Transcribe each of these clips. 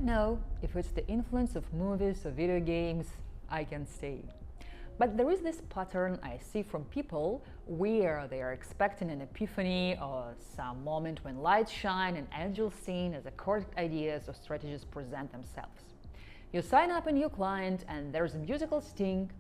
don't know if it's the influence of movies or video games, I can say. But there is this pattern I see from people where they are expecting an epiphany or some moment when lights shine and angels sing as the correct ideas or strategies present themselves. You sign up a new client and there's a musical sting.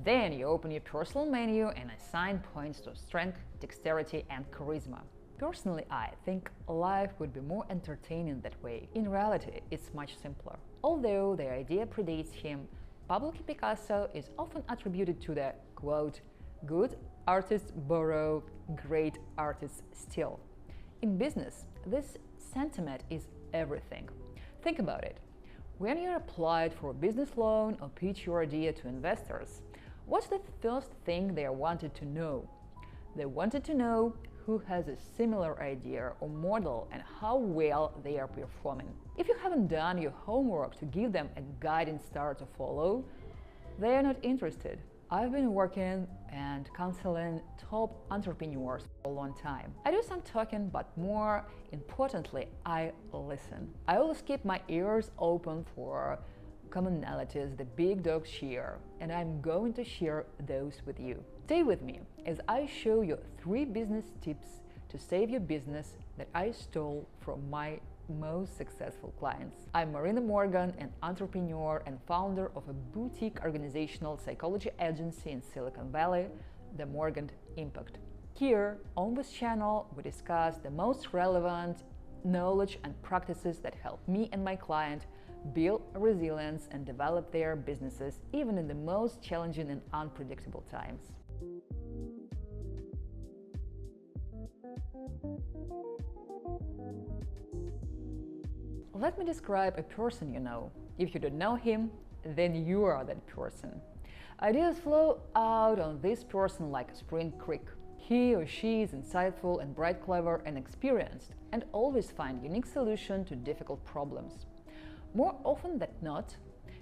Then you open your personal menu and assign points to strength, dexterity, and charisma. Personally, I think life would be more entertaining that way. In reality, it's much simpler. Although the idea predates him, Pablo Picasso is often attributed to the, quote, good artists borrow, great artists steal. In business, this sentiment is everything. Think about it. When you applied for a business loan or pitch your idea to investors, what's the first thing they wanted to know? They wanted to know who has a similar idea or model and how well they are performing. If you haven't done your homework to give them a guiding star to follow, they are not interested. I've been working and counseling top entrepreneurs for a long time. I do some talking, but more importantly, I listen. I always keep my ears open for commonalities the big dogs share, and I'm going to share those with you. Stay with me as I show you 3 business tips to save your business that I stole from my most successful clients. I'm Marina Morgan, an entrepreneur and founder of a boutique organizational psychology agency in Silicon Valley, the Morgan Impact. Here, on this channel, we discuss the most relevant knowledge and practices that help me and my client build resilience and develop their businesses even in the most challenging and unpredictable times. Let me describe a person you know. If you don't know him, then you are that person. Ideas flow out on this person like a spring creek. He or she is insightful and bright, clever and experienced, and always find unique solutions to difficult problems. More often than not,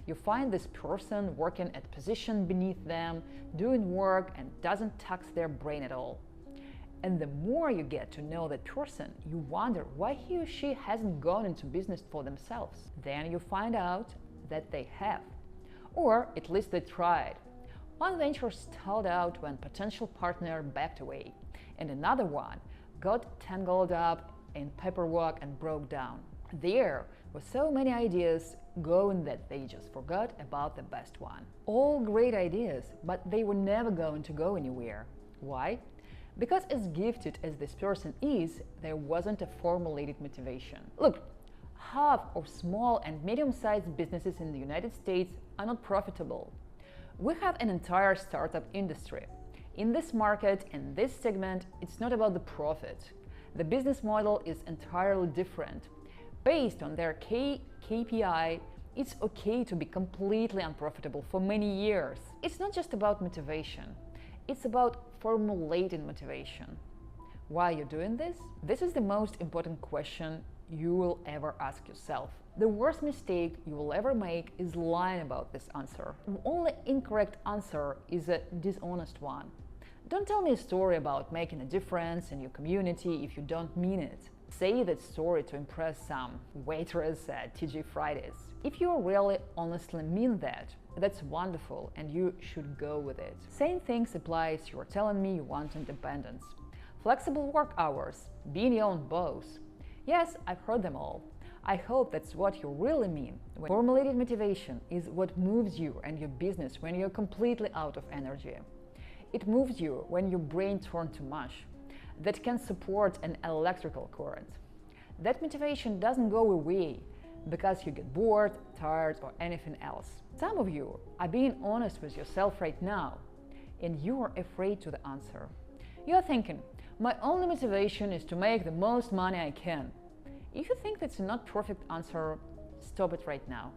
you find this person working at a position beneath them, doing work and doesn't tax their brain at all. And the more you get to know that person, you wonder why he or she hasn't gone into business for themselves. Then you find out that they have, or at least they tried. One venture stalled out when potential partner backed away, and another one got tangled up in paperwork and broke down. There were so many ideas going that they just forgot about the best one. All great ideas, but they were never going to go anywhere. Why? Because as gifted as this person is, there wasn't a formulated motivation. Look, half of small and medium-sized businesses in the United States are not profitable. We have an entire startup industry. In this market, in this segment, it's not about the profit. The business model is entirely different. Based on their KPI, it's okay to be completely unprofitable for many years. It's not just about motivation. It's about formulating motivation. Why are you doing this? This is the most important question you will ever ask yourself. The worst mistake you will ever make is lying about this answer. The only incorrect answer is a dishonest one. Don't tell me a story about making a difference in your community if you don't mean it. Say that story to impress some waitress at TG Fridays. If you really honestly mean that, that's wonderful and you should go with it. Same things applies you're telling me you want independence. Flexible work hours, being your own boss. Yes, I've heard them all. I hope that's what you really mean. Formulated motivation is what moves you and your business when you're completely out of energy. It moves you when your brain turns to mush that can support an electrical current. That motivation doesn't go away because you get bored, tired, or anything else. Some of you are being honest with yourself right now, and you are afraid to the answer. You're thinking, my only motivation is to make the most money I can. If you think that's not perfect answer, stop it right now.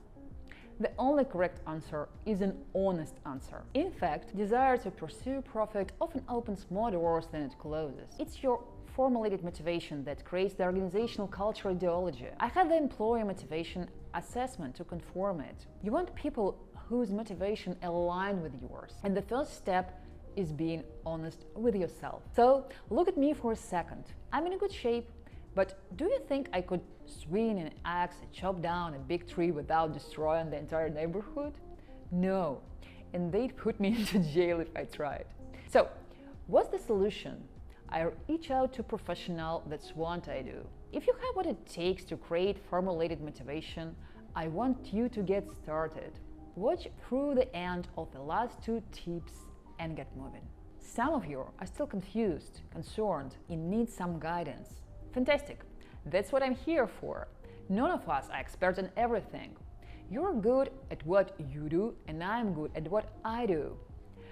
The only correct answer is an honest answer. In fact, desire to pursue profit often opens more doors than it closes. It's your formulated motivation that creates the organizational culture ideology. I had the employee motivation assessment to confirm it. You want people whose motivation align with yours. And the first step is being honest with yourself. So look at me for a second. I'm in a good shape, But do you think I could swing an axe and chop down a big tree without destroying the entire neighborhood? No, and they'd put me into jail if I tried. So, what's the solution? I reach out to a professional. That's what I do. If you have what it takes to create formulated motivation, I want you to get started. Watch through the end of the last 2 tips and get moving. Some of you are still confused, concerned, and need some guidance. Fantastic! That's what I'm here for. None of us are experts in everything. You're good at what you do, and I'm good at what I do.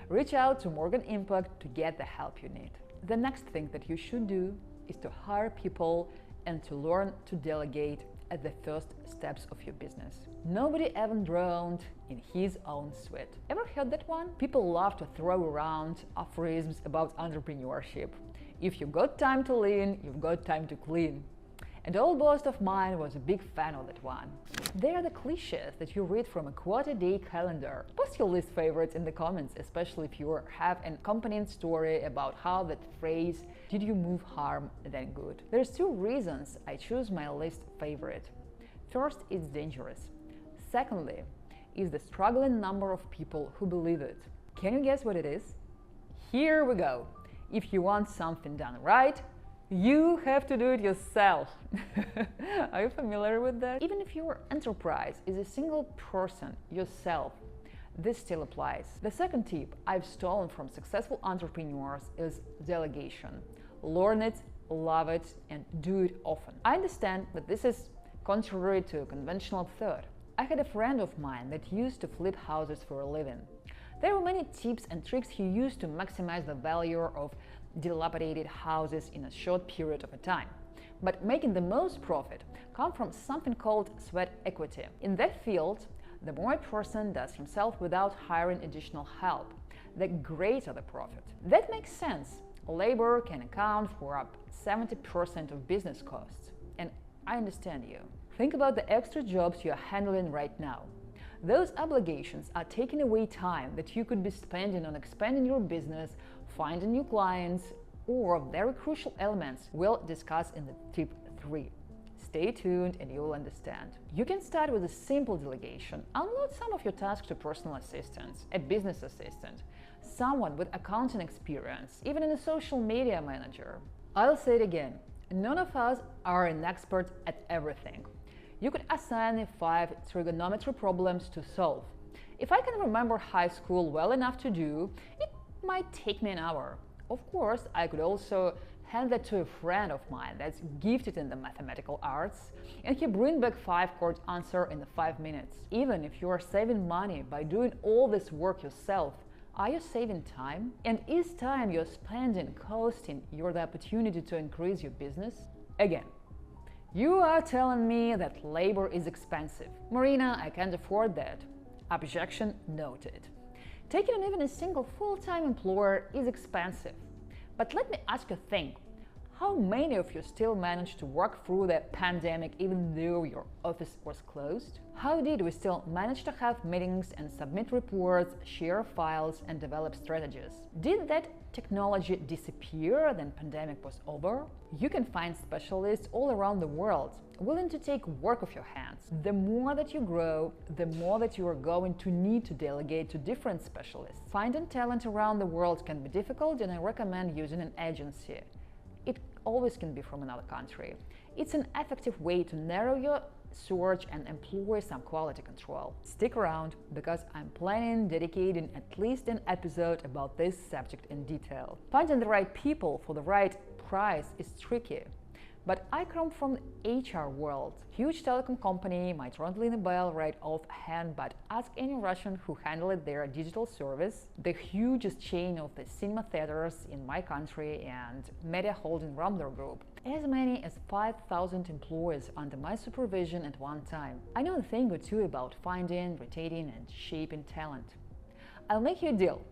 Reach out to Morgan Impact to get the help you need. The next thing that you should do is to hire people and to learn to delegate at the first steps of your business. Nobody ever drowned in his own sweat. Ever heard that one? People love to throw around aphorisms about entrepreneurship. If you've got time to lean, you've got time to clean. An old boss of mine was a big fan of that one. They are the cliches that you read from a quarter-day calendar. Post your least favorites in the comments, especially if you have an accompanying story about how that phrase, "Did you move harm than good?" There's 2 reasons I choose my least favorite. First, it's dangerous. Secondly, is the struggling number of people who believe it. Can you guess what it is? Here we go. If you want something done right, you have to do it yourself. Are you familiar with that? Even if your enterprise is a single person, yourself, this still applies. The second tip I've stolen from successful entrepreneurs is delegation. Learn it, love it, and do it often. I understand that this is contrary to a conventional thought. I had a friend of mine that used to flip houses for a living. There were many tips and tricks he used to maximize the value of dilapidated houses in a short period of time. But making the most profit comes from something called sweat equity. In that field, the more a person does himself without hiring additional help, the greater the profit. That makes sense. Labor can account for up 70% of business costs. And I understand you. Think about the extra jobs you are handling right now. Those obligations are taking away time that you could be spending on expanding your business, finding new clients, or very crucial elements we'll discuss in the tip 3. Stay tuned and you'll understand. You can start with a simple delegation. Unload some of your tasks to personal assistants, a business assistant, someone with accounting experience, even a social media manager. I'll say it again. None of us are an expert at everything. You could assign me 5 trigonometry problems to solve. If I can remember high school well enough to do, it might take me an hour. Of course, I could also hand that to a friend of mine that's gifted in the mathematical arts, and he bring back 5-chord answer in the 5 minutes. Even if you are saving money by doing all this work yourself, are you saving time? And is time you're spending costing you the opportunity to increase your business? Again, you are telling me that labor is expensive. Marina, I can't afford that. Objection noted. Taking on even a single full-time employer is expensive. But let me ask you a thing. How many of you still managed to work through the pandemic even though your office was closed? How did we still manage to have meetings and submit reports, share files, and develop strategies? Did that technology disappear when pandemic was over? You can find specialists all around the world willing to take work off your hands. The more that you grow, the more that you are going to need to delegate to different specialists. Finding talent around the world can be difficult, and I recommend using an agency. It always can be from another country. It's an effective way to narrow your search and employ some quality control. Stick around, because I'm planning dedicating at least an episode about this subject in detail. Finding the right people for the right price is tricky. But I come from the HR world. Huge telecom company might run the bell right offhand, but ask any Russian who handled their digital service, the hugest chain of the cinema theaters in my country, and media holding Rumler Group. As many as 5,000 employees under my supervision at one time. I know a thing or two about finding, retaining, and shaping talent. I'll make you a deal.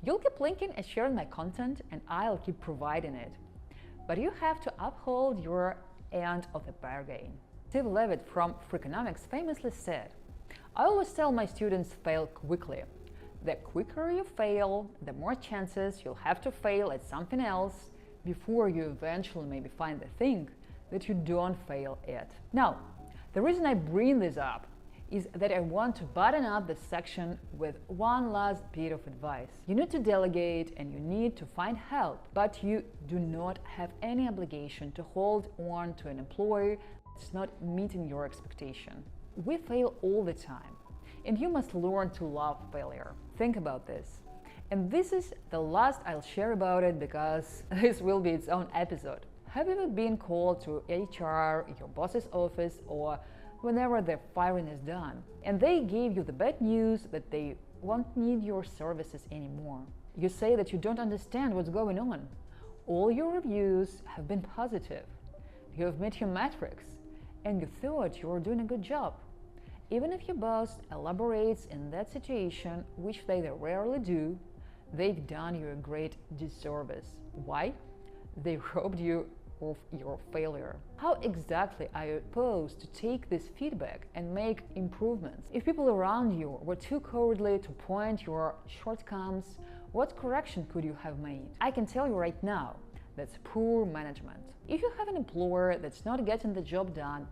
You'll keep linking and sharing my content, and I'll keep providing it. But you have to uphold your end of the bargain. Steve Levitt from Freakonomics famously said, "I always tell my students fail quickly. The quicker you fail, the more chances you'll have to fail at something else before you eventually maybe find the thing that you don't fail at. Now, the reason I bring this up is that I want to button up this section with one last bit of advice. You need to delegate and you need to find help, but you do not have any obligation to hold on to an employee that's not meeting your expectation. We fail all the time, and you must learn to love failure. Think about this. And this is the last I'll share about it because this will be its own episode. Have you ever been called to HR, your boss's office, or whenever the firing is done, and they gave you the bad news that they won't need your services anymore? You say that you don't understand what's going on. All your reviews have been positive. You have met your metrics, and you thought you were doing a good job. Even if your boss elaborates in that situation, which they rarely do, they've done you a great disservice. Why? They robbed you of your failure. How exactly are you supposed to take this feedback and make improvements? If people around you were too cowardly to point your shortcomings, what correction could you have made? I can tell you right now, that's poor management. If you have an employer that's not getting the job done,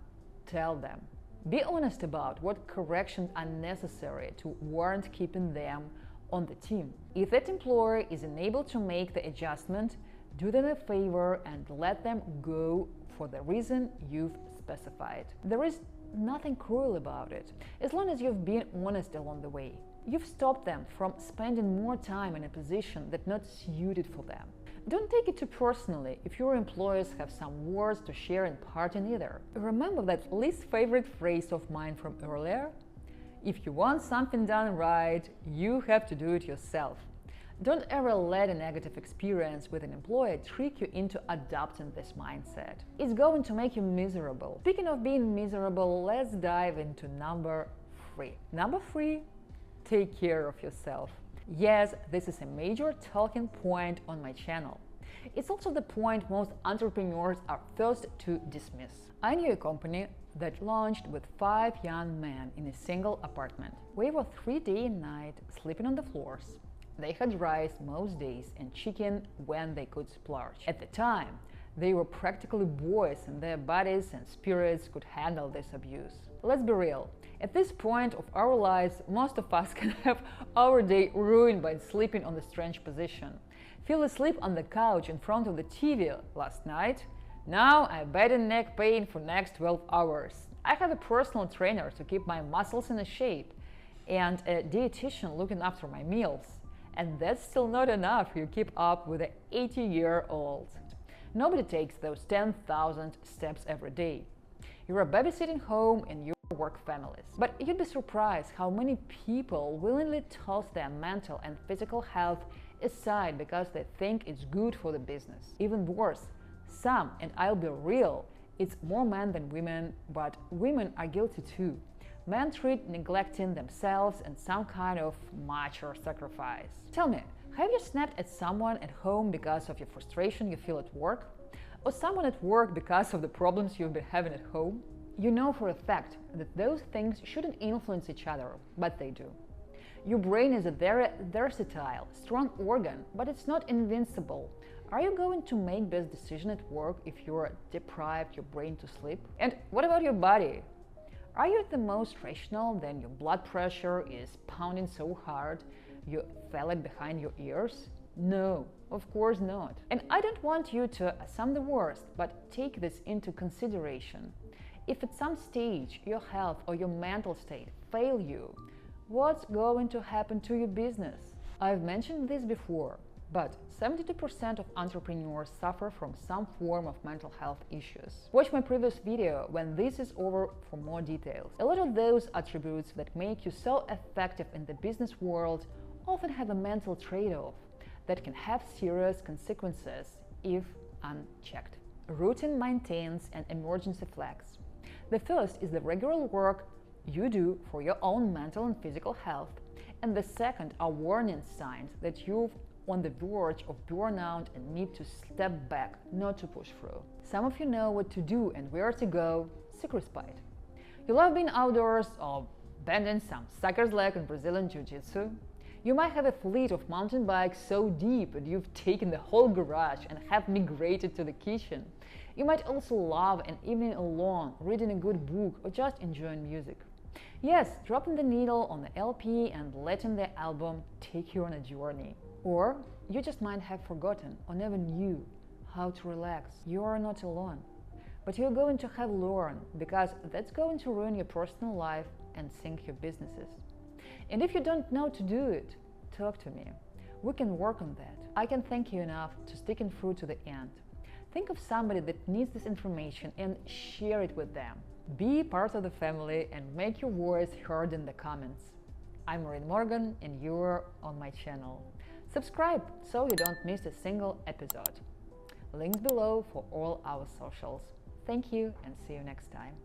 tell them. Be honest about what corrections are necessary to warrant keeping them on the team. If that employer is unable to make the adjustment, do them a favor and let them go for the reason you've specified. There is nothing cruel about it, as long as you've been honest along the way. You've stopped them from spending more time in a position that's not suited for them. Don't take it too personally if your employees have some words to share in parting either. Remember that least favorite phrase of mine from earlier? If you want something done right, you have to do it yourself. Don't ever let a negative experience with an employee trick you into adopting this mindset. It's going to make you miserable. Speaking of being miserable, let's dive into number 3. Number 3, take care of yourself. Yes, this is a major talking point on my channel. It's also the point most entrepreneurs are first to dismiss. I knew a company that launched with 5 young men in a single apartment. We were 3 days and night sleeping on the floors. They had rice most days and chicken when they could splurge. At the time, they were practically boys and their bodies and spirits could handle this abuse. Let's be real. At this point of our lives, most of us can have our day ruined by sleeping on the strange position. Fell asleep on the couch in front of the TV last night. Now I bet in neck pain for next 12 hours. I have a personal trainer to keep my muscles in shape and a dietitian looking after my meals. And that's still not enough you keep up with an 80-year-old. Nobody takes those 10,000 steps every day. You're babysitting home and you work families. But you'd be surprised how many people willingly toss their mental and physical health aside because they think it's good for the business. Even worse, some, and I'll be real, it's more men than women, but women are guilty too. Men treat neglecting themselves as some kind of macho sacrifice. Tell me, have you snapped at someone at home because of your frustration you feel at work? Or someone at work because of the problems you've been having at home? You know for a fact that those things shouldn't influence each other, but they do. Your brain is a very versatile, strong organ, but it's not invincible. Are you going to make best decision at work if you're deprived your brain to sleep? And what about your body? Are you the most rational then your blood pressure is pounding so hard you feel it behind your ears? No, of course not. And I don't want you to assume the worst, but take this into consideration. If at some stage your health or your mental state fail you, what's going to happen to your business? I've mentioned this before, but 72% of entrepreneurs suffer from some form of mental health issues. Watch my previous video when this is over for more details. A lot of those attributes that make you so effective in the business world often have a mental trade-off that can have serious consequences if unchecked. Routine maintains an emergency flags. The first is the regular work you do for your own mental and physical health, and the second are warning signs that you're on the verge of burnout and need to step back, not to push through. Some of you know what to do and where to go, secret spite. You love being outdoors or bending some sucker's leg in Brazilian Jiu-Jitsu. You might have a fleet of mountain bikes so deep that you've taken the whole garage and have migrated to the kitchen. You might also love an evening alone, reading a good book, or just enjoying music. Yes, dropping the needle on the LP and letting the album take you on a journey. Or you just might have forgotten or never knew how to relax. You are not alone. But you're going to have learned, because that's going to ruin your personal life and sink your businesses. And if you don't know to do it, talk to me. We can work on that. I can thank you enough to sticking through to the end. Think of somebody that needs this information and share it with them. Be part of the family and make your voice heard in the comments. I'm Marina Morgan and you're on my channel. Subscribe so you don't miss a single episode. Links below for all our socials. Thank you and see you next time.